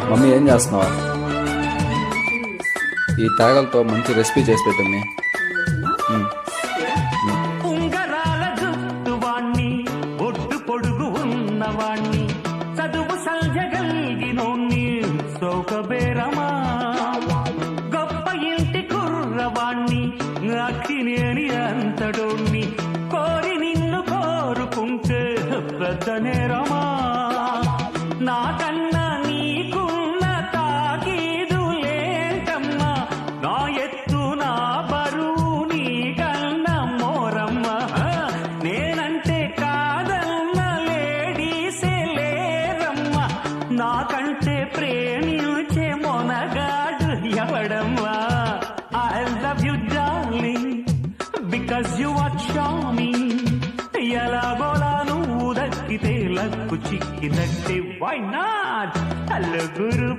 Mummy ఏం చేస్తున్నావా? ఈ తేగలతో మంచి రెసిపీ చేసి పెట్టమ్మి. ఉంగరాల జుట్టువాణ్ణి ఒడ్డు పొడుగు ఉన్నవాణ్ణి చదువు సల్జగల్గినోణ్ణి సౌకబేరమా గొప్ప ఇంటి కుర్రవాణ్ణి అక్కినేని అంతడోణ్ణి కోరి నిన్ను కోరుకుంటే పెద్ద నేరమా నాకన్నా నీకున్న తాకీదు లేటమ్మా నా ఎత్తు నా బరువు నీకన్నా మోరమ్మా నేనంటే కాదన్న లేడీసే లేరమ్మా నాకంటే ప్రేమించే మొనగాడు ఎవడమ్మా I love you darling because you are charming ఎలాగోలా నువ్వు దక్కితే లక్కు చిక్కినట్టే వై నాట్ హలో గురు